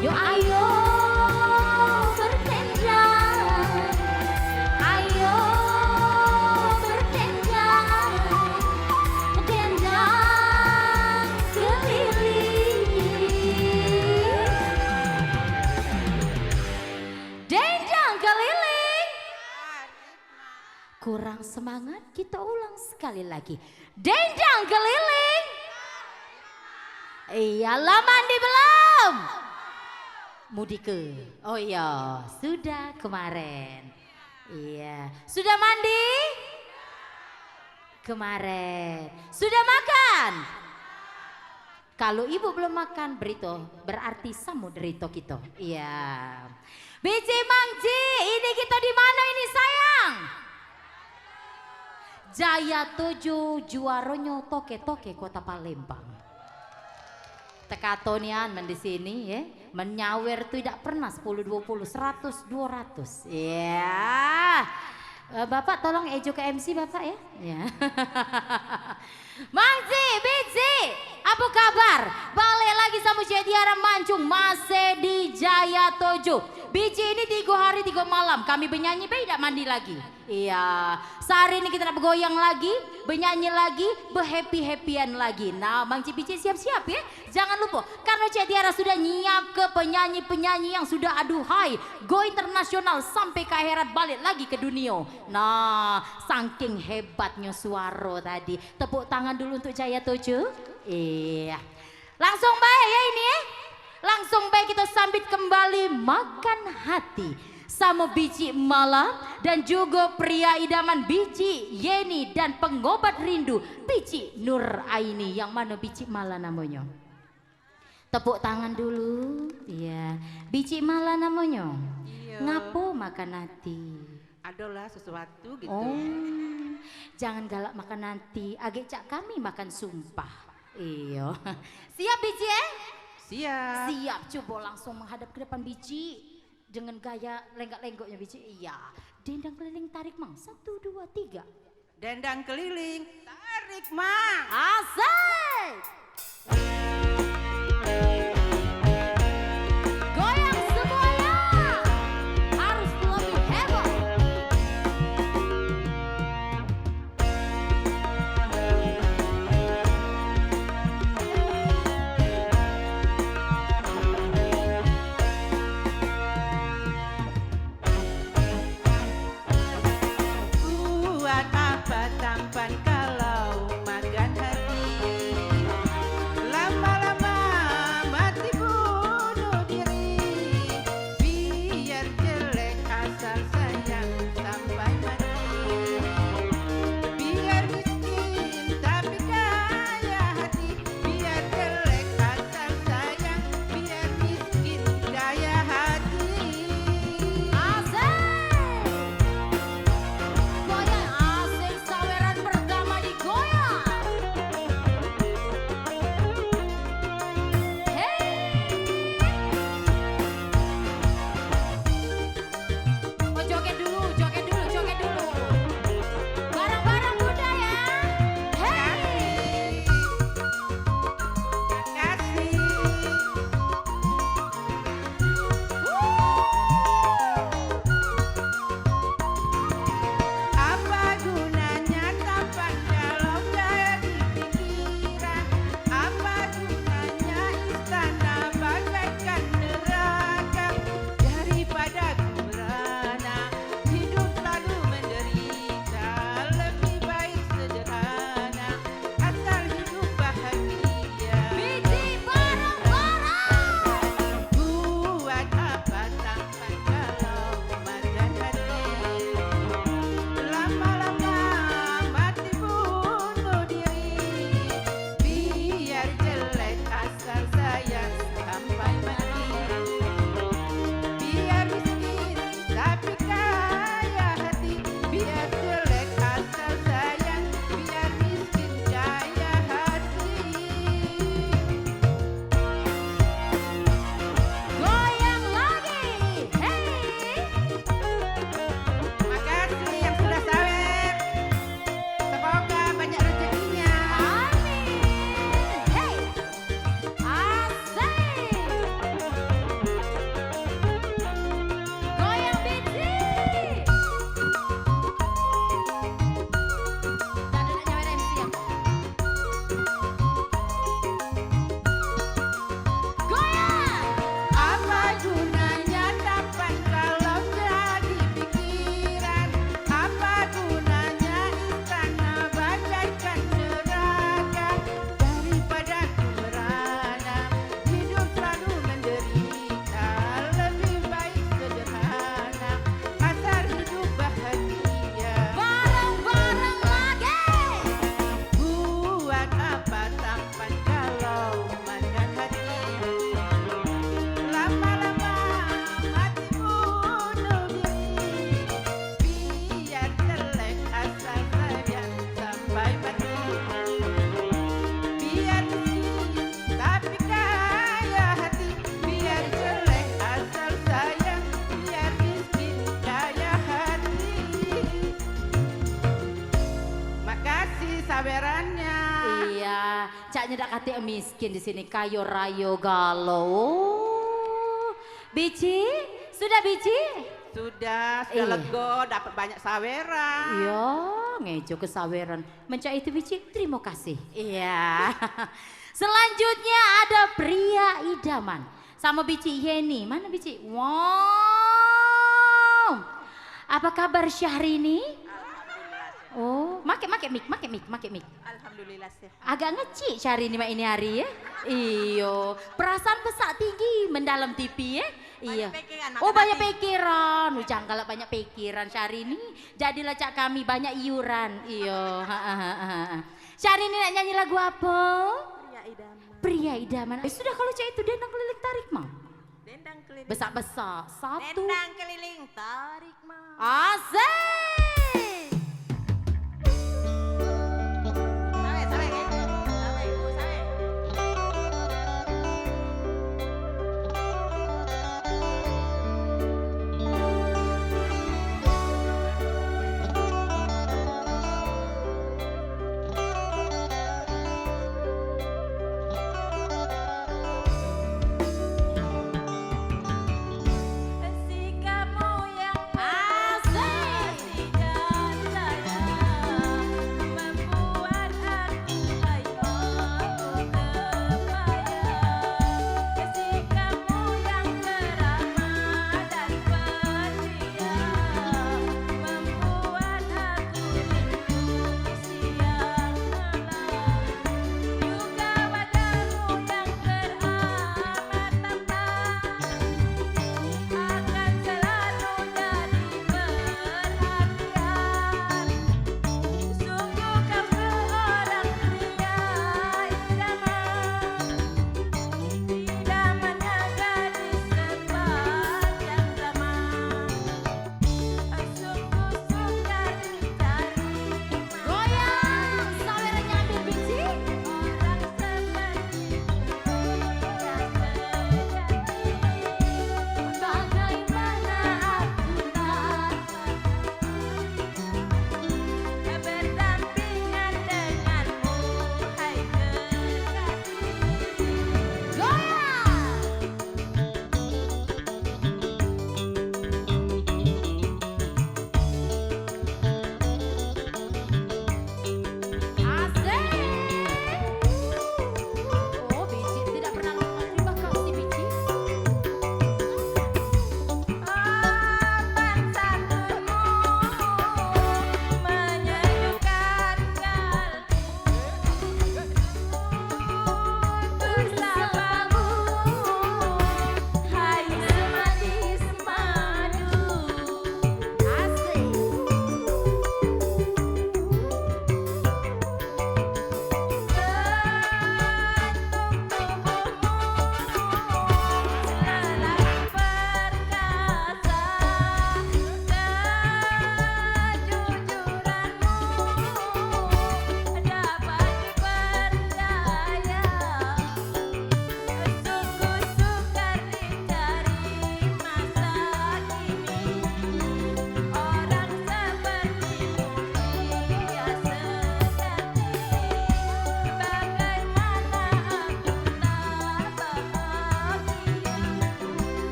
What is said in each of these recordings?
Yo ayo bertenda, ayo bertenda, dendang keliling, dendang keliling. Kurang semangat, kita ulang sekali lagi. Dendang keliling. Iyalah, mandi belum? Mudike. Oh iya, sudah kemarin. Iya, sudah mandi? Kemarin. Sudah makan? Kalau ibu belum makan, berito berarti samuderito kita. Iya. Biji Mangji, ini kita di mana ini sayang? Jaya 7 Juaronyo Toke-Toke Kota Palembang. Tekatonian men di sini ya, menyawer tidak pernah 10 20 100 200. Ya. Bapak tolong ejo ke MC Bapak ya. Ya. Mangji, Biji, apa kabar? Balik lagi sama Jadiara Mancung, masih di Jaya 7. Biji ini 3 hari 3 malam, kami bernyanyi beda mandi lagi. Iya, sehari ini kita bergoyang lagi, bernyanyi lagi, berhappy-happyan lagi. Nah, Bang Cipici siap-siap ya. Jangan lupa, karena Cik Tiara sudah nyiap ke penyanyi-penyanyi yang sudah aduhai, go internasional sampai ke akhirat balik lagi ke dunia. Nah, saking hebatnya suara tadi. Tepuk tangan dulu untuk Jaya 7. Iya. Langsung baik ya ini ya. Langsung baik kita sambit kembali Makan Hati sama Biji Mala dan juga pria idaman Biji Yeni dan pengobat rindu Biji Nur Aini. Yang mana Biji Mala namanya? Tepuk tangan dulu. Iya. Biji Mala namanya. Iya. Ngapo Makan Hati? Adalah sesuatu gitu. Oh, jangan galak makan nanti. Agak cak kami makan sumpah. Iya. Siap Biji Siap. Siap, coba langsung menghadap ke depan Biji dengan gaya lenggak-lenggoknya Biji. Iya, dendang keliling tarik mang, 1 2 3. Dendang keliling, tarik mang. Asik. Goyang semuanya, harus lebih hebat. Buat apa tampan kalau makan hati? Caknya dak kate miskin di sini kayo rayo galau. Bici, sudah Bici? Sudah Iya. lego, dapat banyak saweran. Iya, ngejo kesaweran. Mencak itu Bici, terima kasih. Iya. Selanjutnya ada pria idaman sama Bici Yeni. Mana Bici? Wow. Apa kabar Syahrini? Oh, make mic. Alhamdulillah sehat. Agak ngecik Syahrini mak ini hari ya. Iyo, perasaan besar tinggi mendalam TV ya. Iya. Oh banyak pikiran. Ujang kalau banyak pikiran Syahrini. Jadilah cak kami banyak iuran. Iyo. Syahrini nak nyanyi lagu apa? Pria idaman. Pria idaman. Sudah kalau cak itu dendang keliling tarik mau. Dendang keliling. Besar-besar. Satu. Dendang keliling tarik mah. Asik. Sawe kan? Sawe, ibu sawe. Asik.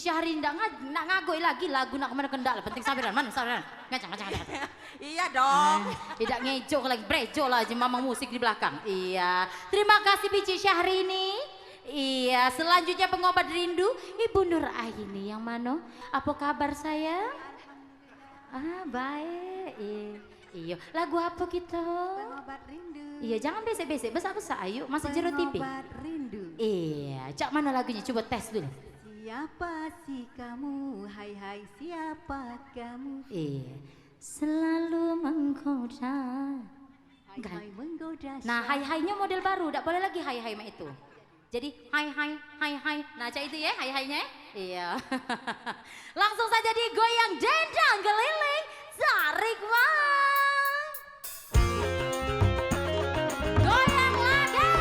Syahrini nak ngagoi lagi lagu nak kemana kendak lah. Penting sabaran, mana sabaran. Ngacang. Iya dong. Tidak ngejok lagi, brejo lah aja mamang musik di belakang. Iya, terima kasih Bici Syahrini. Iya, selanjutnya pengobat rindu Ibu Nur Aini yang mana? Apa kabar sayang? Ah, baik. Iya, lagu apa kita? Pengobat rindu. Iya, jangan besek-besek, besar-besar ayo, masuk jero TV. Pengobat rindu. Iya, cak mana lagunya? Coba tes dulu. Siapa sih kamu? Hai hai siapa kamu? Iya, selalu menggoda. Hai hai menggoda. Nah, hai-hainya model baru, tidak boleh lagi hai-hai mak itu. Jadi hai. Nah, cak itu ya, hai-hainya. Iya. Langsung saja digoyang dendang keliling, tarik mang. Goyang lagi.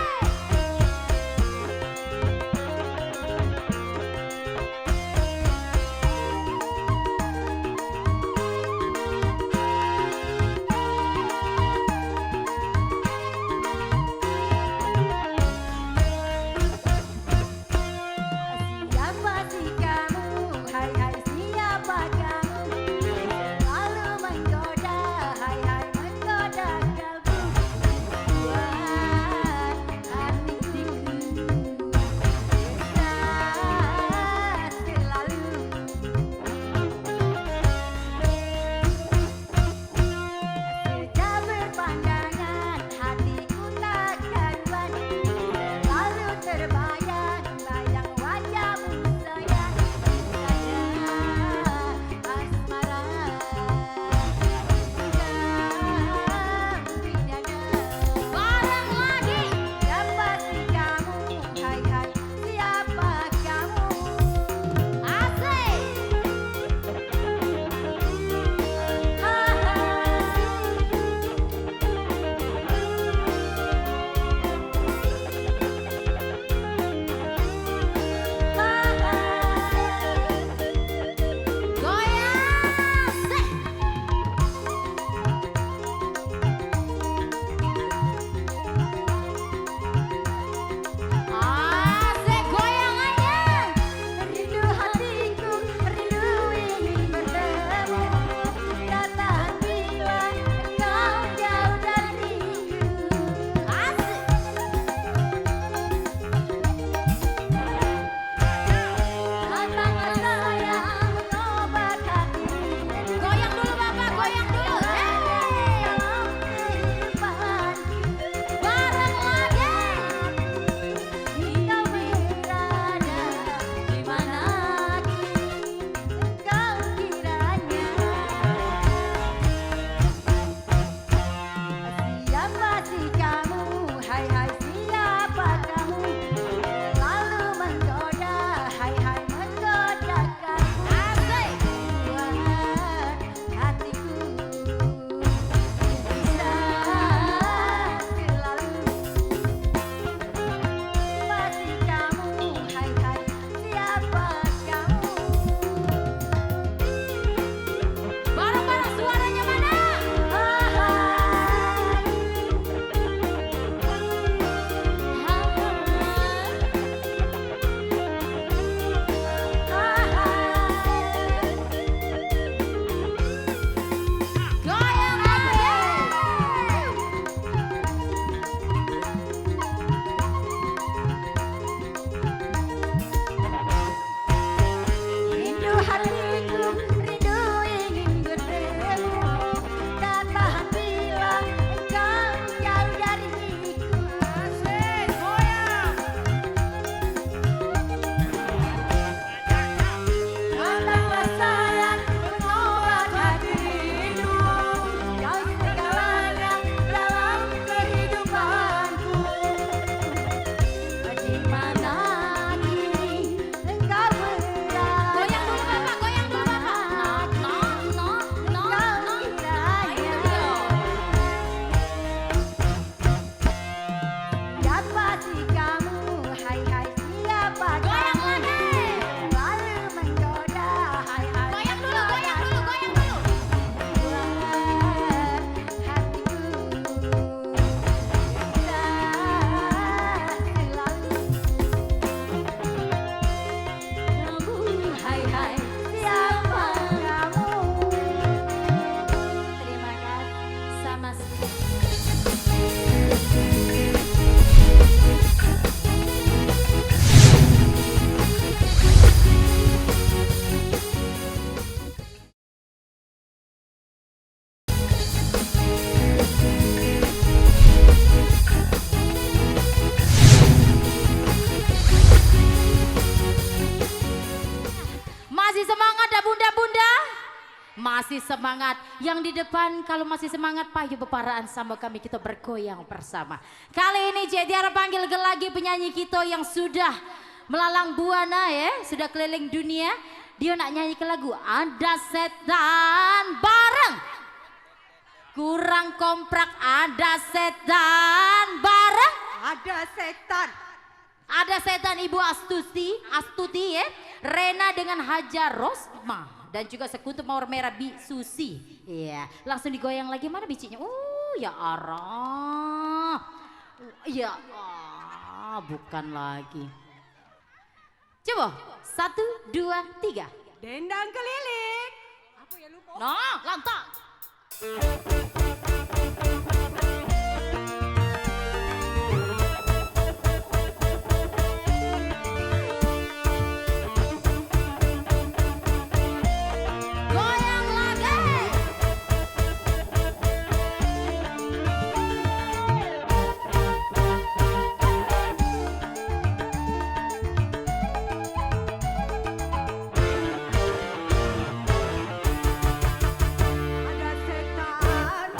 Siapa sih kamu? Hai hai siapa kamu? Selalu menggoda. Kasih semangat. Yang di depan kalau masih semangat, payu beparaan sama kami, kita bergoyang bersama. Kali ini Jetiara panggil lagi penyanyi kita yang sudah melalang buana ya, sudah keliling dunia. Dia nak nyanyi ke lagu Ada Setan bareng. Kurang komprak, ada setan bareng. Ada setan. Ada setan Ibu Astuti ya. Rena dengan Hajar Rosma. Dan juga sekutu mawar merah Bi Susi. Iya, langsung digoyang lagi, mana bicinya? Ya arah. Ya bukan lagi. Coba, 1, 2, 3. Dendang keliling. Apa ya lupa? Nah, lantak. Goyang lagi. Ada setan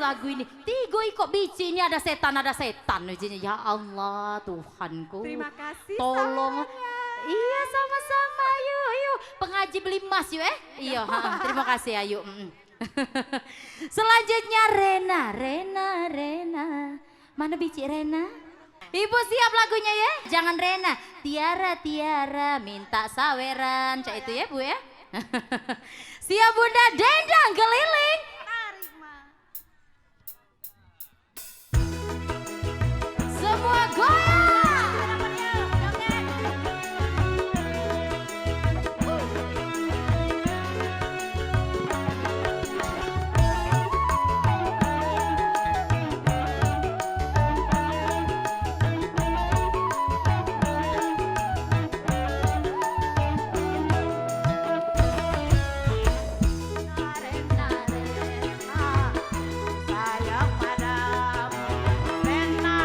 lagu ini. Tigo kok bici ini ada setan ujinya. Ya Allah Tuhanku. Terima kasih. Tolong. sayangnya. Iya sama-sama yuk. Pengaji beli emas yuk Iya terima kasih ayo. Selanjutnya Rena. Mana bici Rena? Ibu siap lagunya ya? Jangan Rena. Tiara minta saweran. Cak itu ya Bu ya. Siap Bunda dendang keliling. Semua goyang. Sayang padamu, Rena,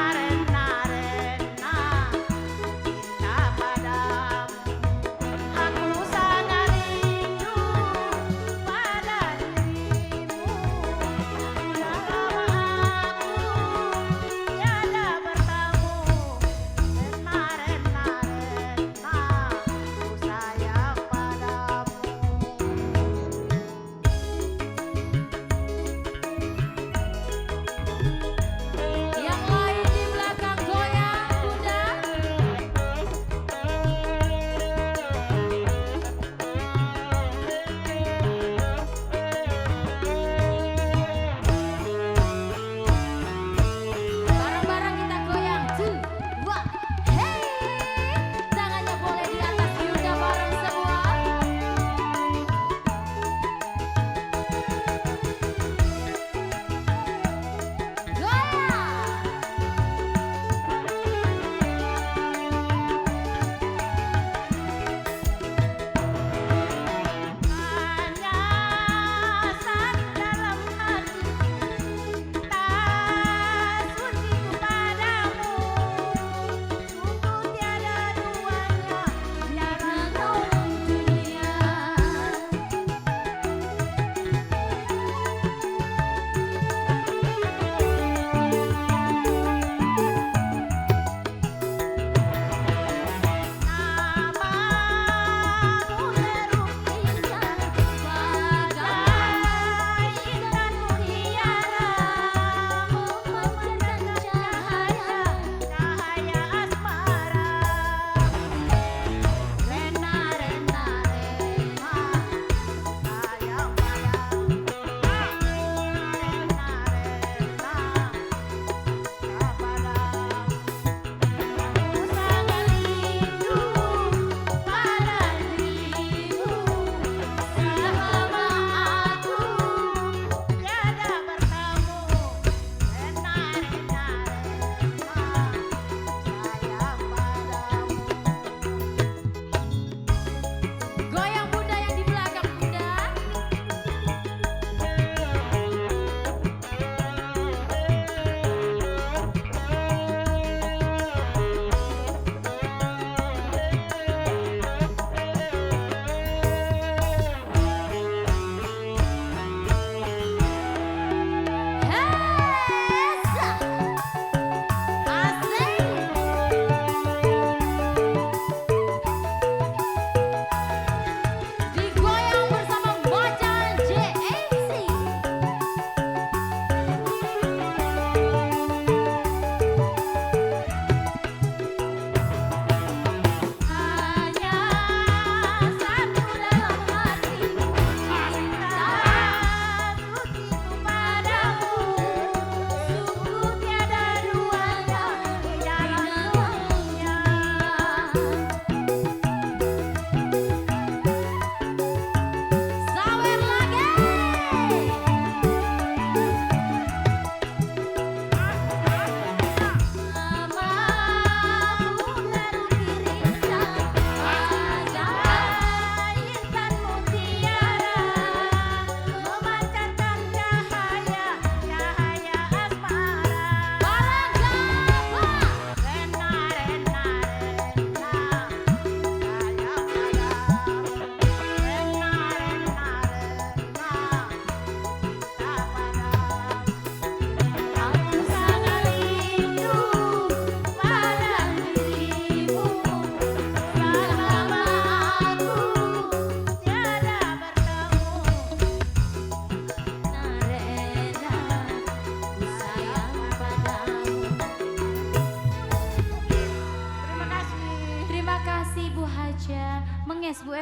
saja. Menges Bu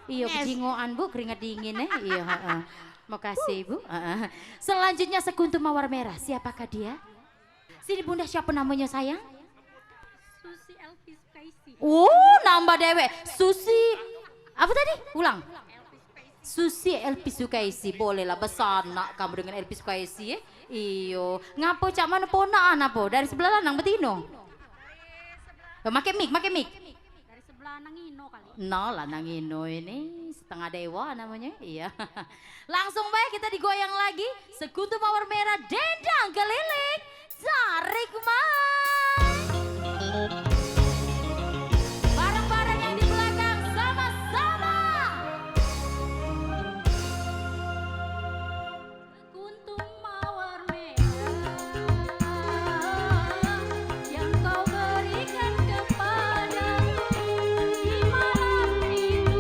Iya kejingoan Bu, keringat dingin Iya heeh. Makasih Bu. Selanjutnya sekuntum mawar merah. Siapakah dia? Sini Bunda, siapa namanya sayang? Susi Elvis Kaisi. Nambah dewe. Susi. Apa tadi? Ulang. Susi Elvis Sukaisi. Bolehlah besar nak kamu dengan Elvis Sukaisi Iyo. Ngapo cak mana ponaan apa? Dari sebelah lanang betino. Make mic. Dari sebelah Nangino kali. No lah Nangino ini setengah dewa namanya. Iya. Langsung baik kita digoyang lagi. Sekutu mawar merah dendang keliling. Tarik mas. Barang-barang yang di belakang sama-sama. Kuntum mawar merah yang kau berikan kepadaku di malam itu.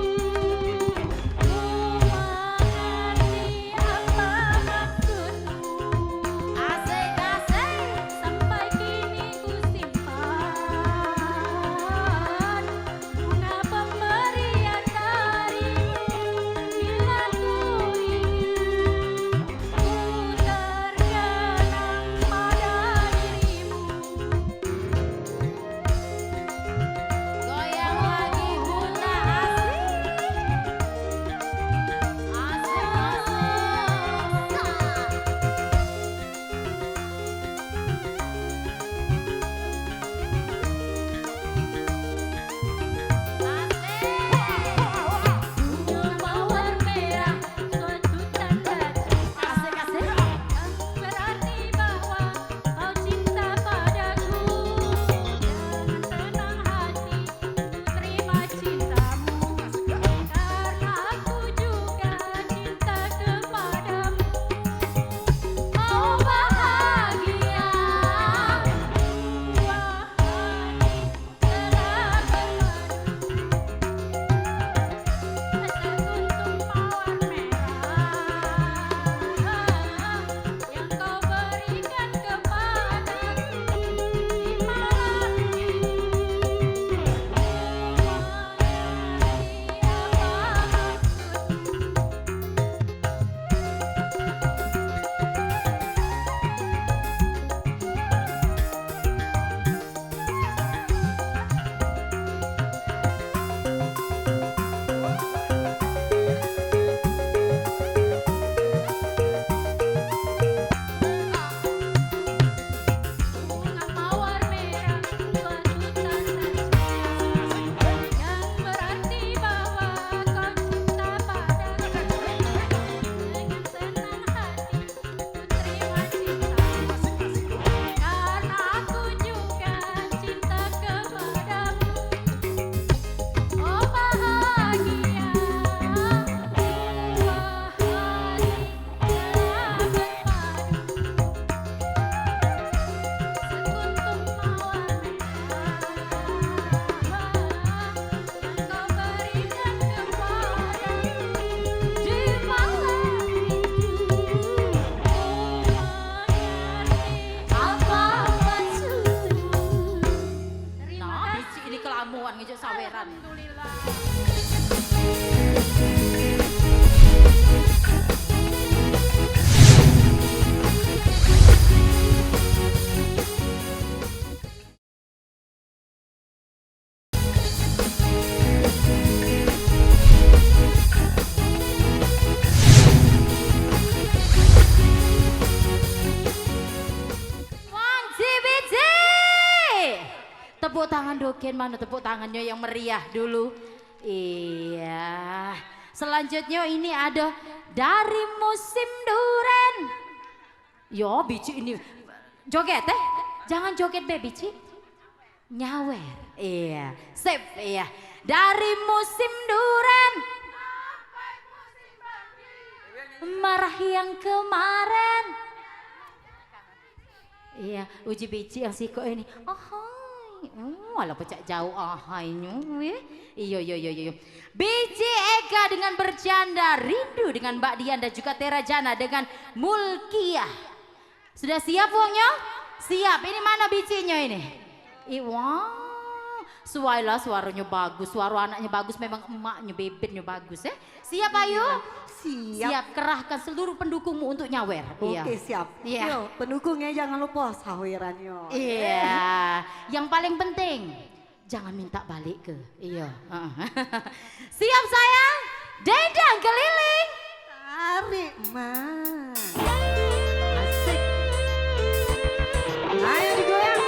Ku mengerti apa maksudmu. Asik. Sampai kini ku simpan bunga pemberian darimu. Bila ku ingat, ku terkenang pada dirimu. Goyang lagi Bunda Bunga mawar merah suatu tanda cinta yang berarti bahwa kau cinta padaku. Dengan senang hati ku terima cintamu, karena aku juga cinta kepadamu. Oh bahagia, dua hati telah berpadu. Sekuntum mawar merah yang kau berikan kepadaku di malam itu. Bunga mawar merah suatu tanda cinta yang berarti bahwa kau cinta padaku. Dengan senang hati ku terima cintamu, karena aku juga cinta kepadamu. Oh bahagia, dua hati telah berpadu. Sekuntum mawar merah yang kau berikan kepadaku di malam itu. Ku mengerti apa maksudmu. Terima Nah, kasih. biji ini kelamuan ngejek saweran. Alhamdulillah. Wangji biji. Tepuk tangan Dogen, mana tepuk tangannya yang meriah dulu. Iya. Selanjutnya ini ada dari musim duren. Yo biji ini joget jangan joget be biji. Nyawer. Iya. Sip iya. Dari musim duren. Marah yang kemarin. Iya, uji biji yang siko ini. Ahai. Walau pecah jauh ahainya. Iya. Biji Ega dengan bercanda, rindu dengan Mbak Dian dan juga Tera Jana dengan Mulkiah. Sudah siap uangnya? Siap. Ini mana bijinya ini? Wow. Suailah suaranya bagus, suara anaknya bagus, memang emaknya bebeknya bagus ya. Siap Ayu? Siap. Kerahkan seluruh pendukungmu untuk nyawer. Oke, siap. Iya. Yo, pendukungnya jangan lupa sawirannya. Iya. Yang paling penting jangan minta balik ke. Iya. Siap sayang? Dendang keliling. Tarik, Mas. Asik. Ayo digoyang.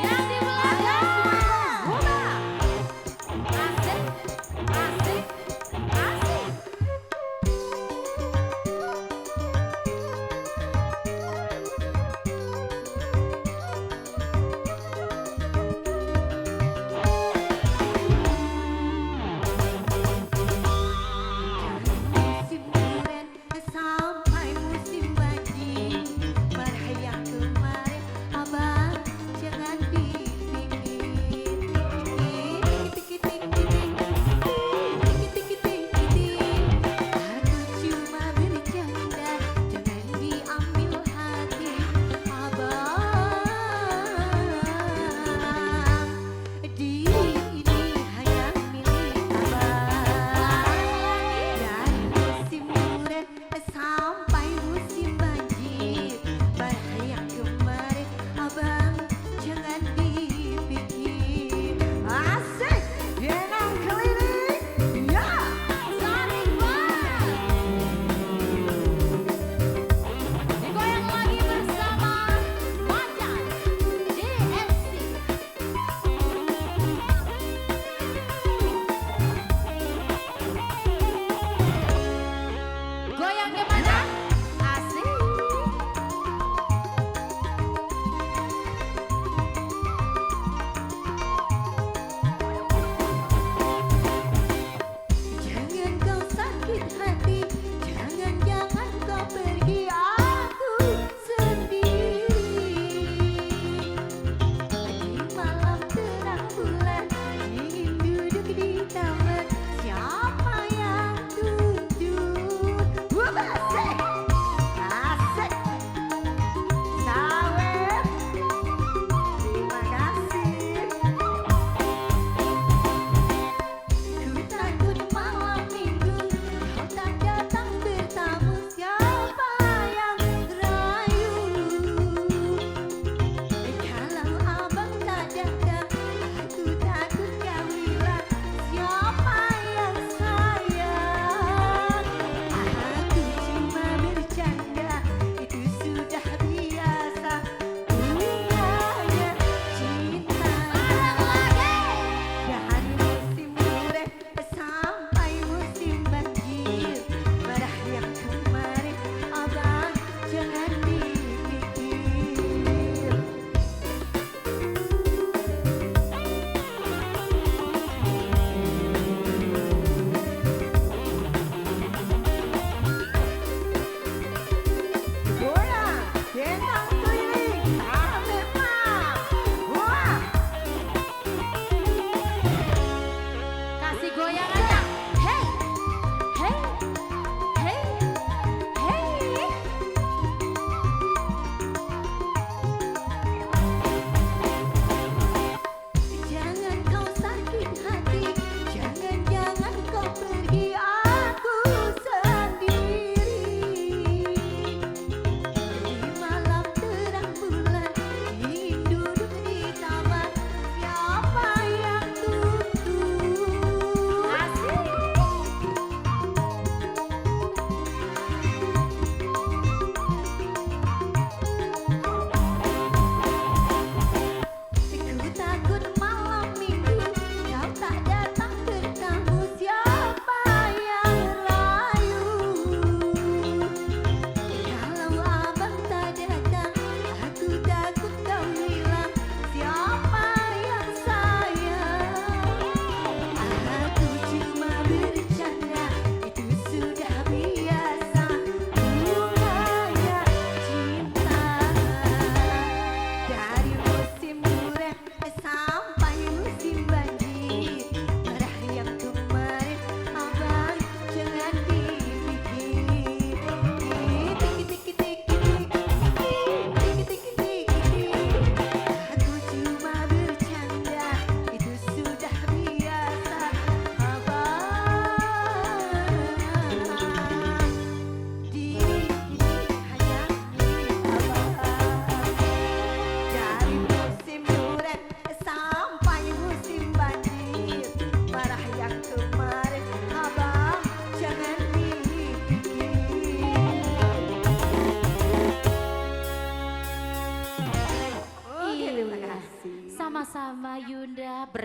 Yang di belakang. Asik, asik, asik.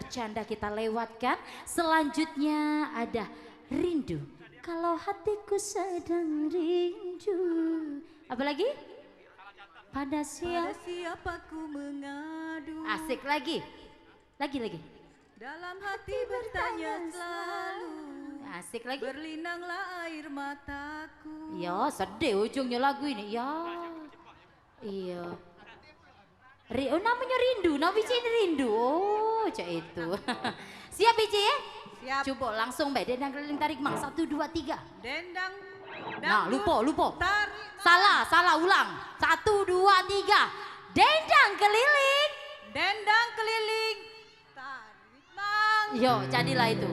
bercanda kita lewatkan. Selanjutnya ada rindu. Kalau hatiku sedang rindu. Apa lagi? Pada siapa ku mengadu. Asik lagi. Lagi. Dalam hati bertanya selalu. Asik lagi. Berlinanglah air mataku. Ya sedih ujungnya lagu ini. Ya. Iya. Oh namanya rindu. Nah Bici ini rindu. Oh cak itu. Siap Bici ya? Siap. Coba langsung mbak dendang keliling tarik mang. 1, 2, 3. Dendang. Nah lupa. Tarik. Salah ulang. 1, 2, 3. Dendang keliling. Dendang keliling. Tarik mang. Yo jadilah itu.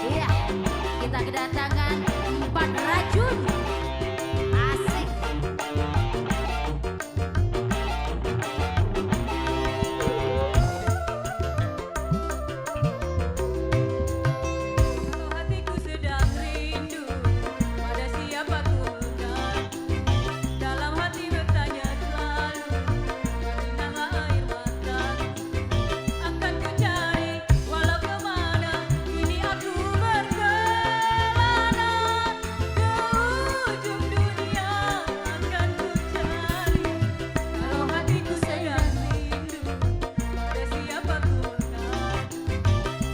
Iya, kita kedatangan 4 racun. Asik. Kalau hatiku sedang rindu, pada siapa ku mengadu. Dalam hati bertanya selalu, berlinanglah air mataku. Akan ku cari walau kemana, kini aku berkelana. Ke ujung dunia akan ku cari. Kalau hatiku sedang rindu, pada siapa ku mengadu.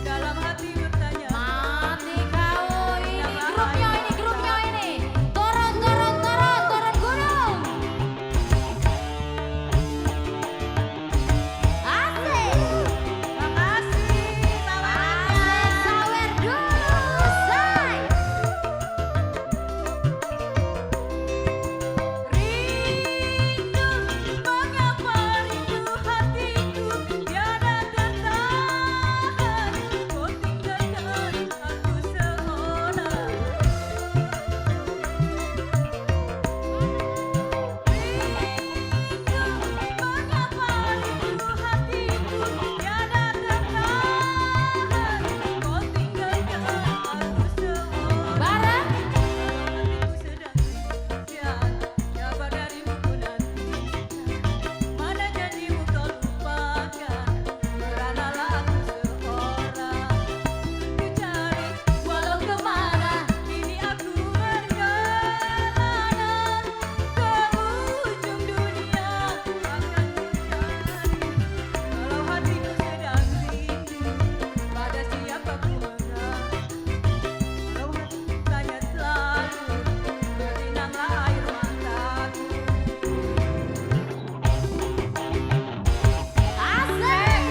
Dalam hati bertanya Mati kau ini grupnya ini. Turun gunung. Asik. Makasih tawarannya. Asik sawer dulu, say. rindu, mengapa rindu hatiku tiada tertahan. Kau tinggalkan aku seorang. Mengapa rindu hatiku tiada tertahan. Kau tinggalkan aku seorang. Bareng. Hatiku sedang hujan, kabar darimu ku nantikan. Mana janjimu kau lupakan, meranalah aku seorang. Ku cari walau kemana, kini aku berkelana. Ke ujung dunia akan ku cari. Kalau hatiku sedang rindu, pada siapa ku mengadu. Kalau hatiku tanya selalu, berlinanglah air mataku. Asik.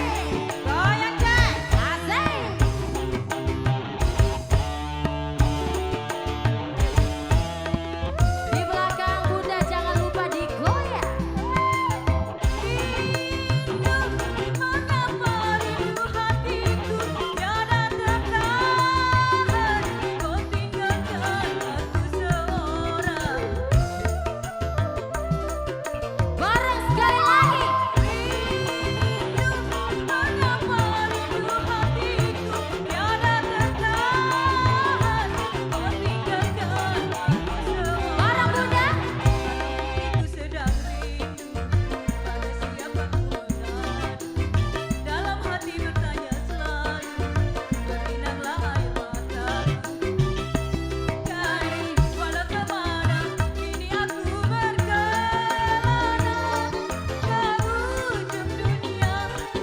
Goyang cek. Asik. Di belakang Bunda jangan lupa digoyang. Mengapa rindu hatiku tiada tertahan. Kau tinggalkan aku seorang. Bareng sekali lagi. Mengapa rindu hatiku tiada tertahan. Kau tinggalkan aku seorang. Bareng Bunda. Hatiku sedang rindu, pada siapa ku mengadu. Dalam hati bertanya selalu, berlinanglah air mataku. Cari walau kemana, kini aku berkelana. Ke ujung dunia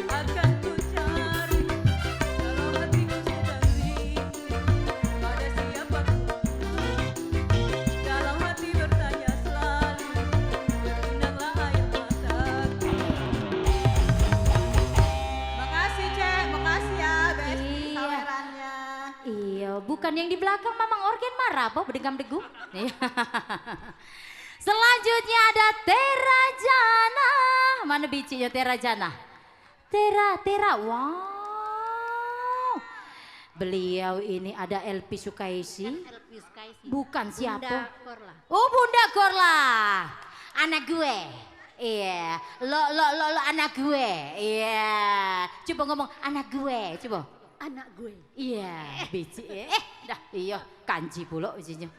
akan ku cari. Kalau hatiku sedang rindu, pada siapa ku mengadu. Dalam hati bertanya selalu, berlinanglah air mataku. Makasih cek. Makasih ya Besti Iya. tawarannya. Iya, bukan yang di belakang Mamang Organ marah apa berdegam-degu. Iya. Selanjutnya ada Terajana. Mana bicinya Terajana? Tera, wow. Beliau ini ada Elvi Sukaisi. Bukan siapa? Oh Bunda Korla. Anak gue. Iya. Lo anak gue. Iya. Coba ngomong anak gue. Coba. Anak gue. Iya. Bici. Dah iya. Kanji pula bijinya.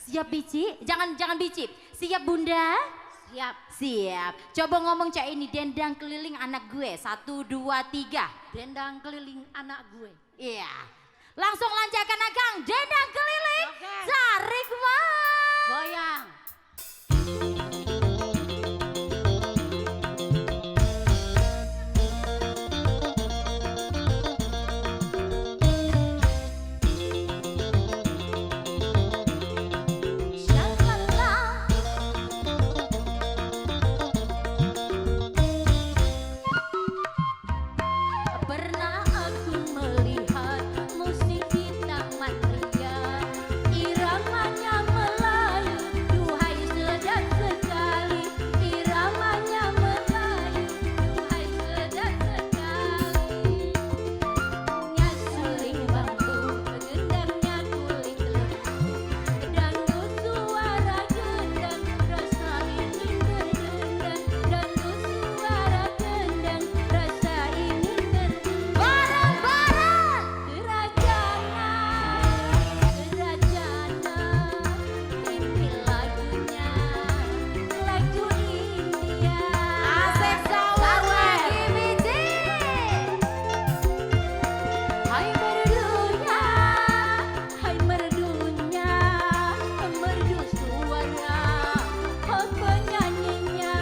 Siap Bici? Jangan Bici. Siap Bunda? Siap. Coba ngomong Cak ini dendang keliling anak gue. 1, 2, 3. Dendang keliling anak gue. Iya. Langsung lancarkan Akang. Dendang keliling. Oke. Tarik mas. Goyang. Pernah aku melihat musik di taman ria, iramanya Melayu, duhai sedap sekali. Iramanya Melayu, duhai sedap sekali. Nya suling bambu, gendangnya kulit lembu, dangdut suara gendang, rasa ingin berdendang. Dangdut suara gendang, rasa ingin Bareng-bareng. Kerajana, ini lagunya, lagu India. Asik sawah lagi Bici. Hai merdunya, merdu suara, oh penyanyinya,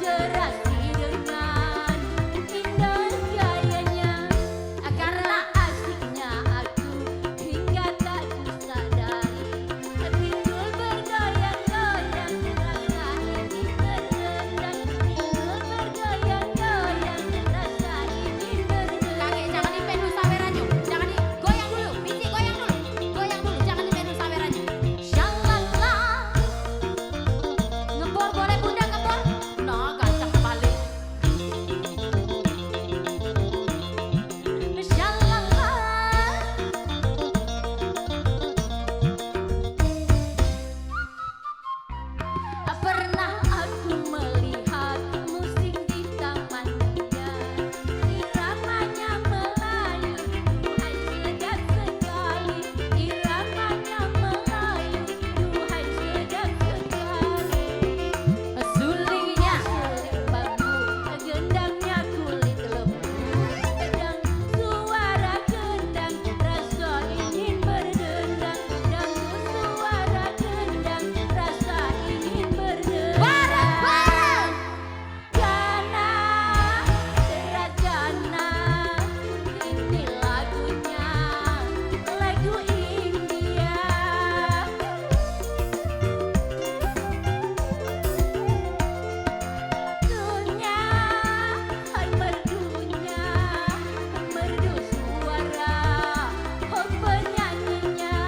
serasi dengan indah gayanya. Karena asiknya aku hingga tak kusadari, timbul bergoyang-goyang, rasa ingin berdendang. Timbul bergoyang-goyang, rasa ingin berdendang. Kakek jangan dipenuh sawerannya. Jangan goyang dulu. Bici goyang dulu. Goyang dulu. Jangan dipenuh sawerannya. Shalala. Ngebor boleh Bunda ngebor? Nah gacang balik. Shalala. Pernah aku melihat musik di taman ria, iramanya Melayu, duhai sedap sekali. Iramanya Melayu, duhai sedap sekali. Sulingnya suling bambu, gendangnya kulit lembu, dang suara gendang, rasa ingin berdendang. Dang suara gendang, rasa ingin berdendang. Bareng-bareng. Kerajana, ini lagunya, lagu India. Merdunya, hai merdunya, merdu suara, oh penyanyinya,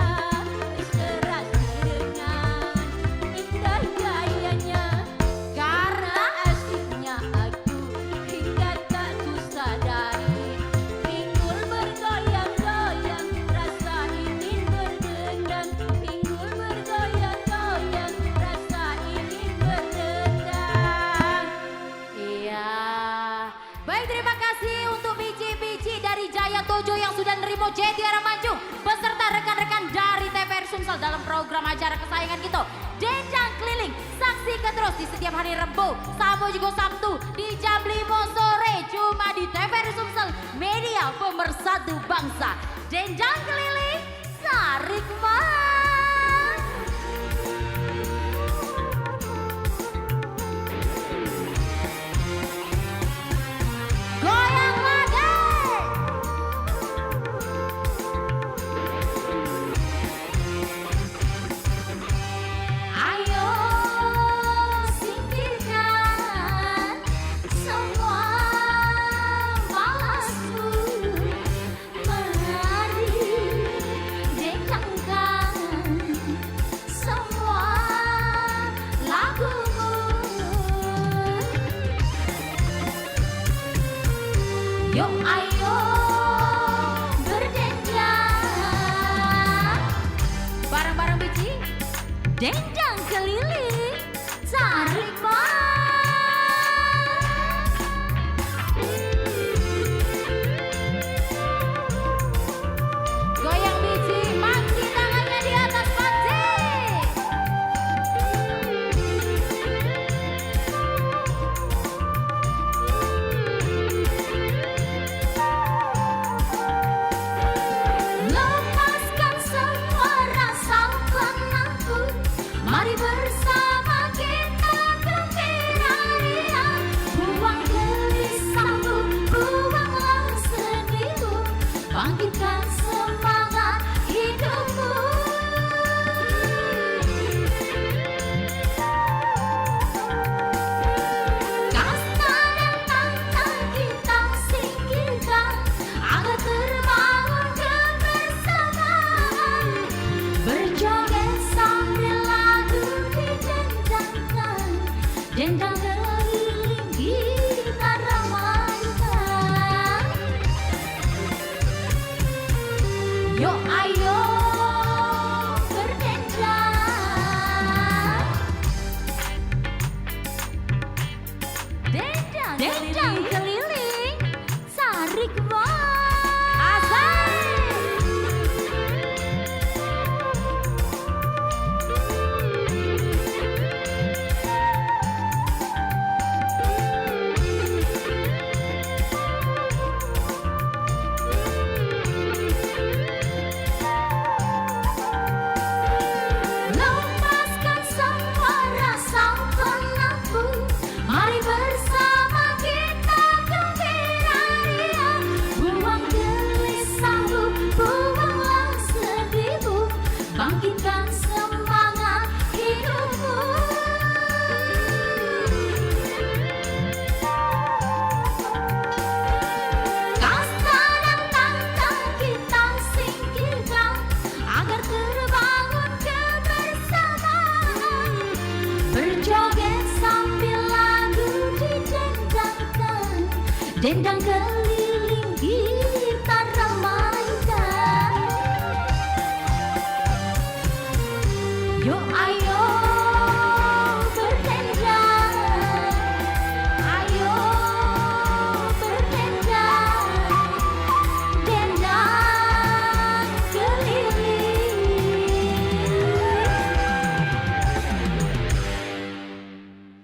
serasi dengan indah gayanya. Karena asiknya aku hingga tak kusadari, pinggul bergoyang-goyang, rasa ingin berdendang. Pinggul bergoyang-goyang, rasa ingin berdendang. Iya. Baik terima kasih untuk Bici dari Jaya Tojo yang sudah nerimo Jetiara Manjung beserta rekan-rekan dari TVRI Sumsel dalam program acara kesayangan kita Dendang Keliling. Saksikan terus di setiap hari Rebo, Sabtu juga Sabtu di jam 5 sore cuma di TVRI Sumsel, media pemersatu bangsa. Dendang Keliling, tarik mas. Goyang lagi. Ayo singkirkan semua malasmu, mari dendangkan Dendang keliling, tarik goyang biji, mangsi tangannya di atas panci. Lepaskan semua rasa penakut, mari bersama kita gembira ria. Buang gelisahmu, buanglah sedihmu, bangkitkan semangat hidupmu. Kasta dan tantang kita singkirkan, agar terbangun kebersamaan. Berjoget sambil lagu didendangkan, dendang keliling gitar ramaikan. Yuk ayo berdendang, dendang keliling, tarik lepaskan semua rasa penakut, mari bersama kita gembira ria. Buang gelisahmu, buanglah sedihmu, bangkitkan semangat hidupmu. Kasta dan tantang kita singkirkan, agar terbangun kebersamaan. Berjoget sambil lagu didendangkan, dendang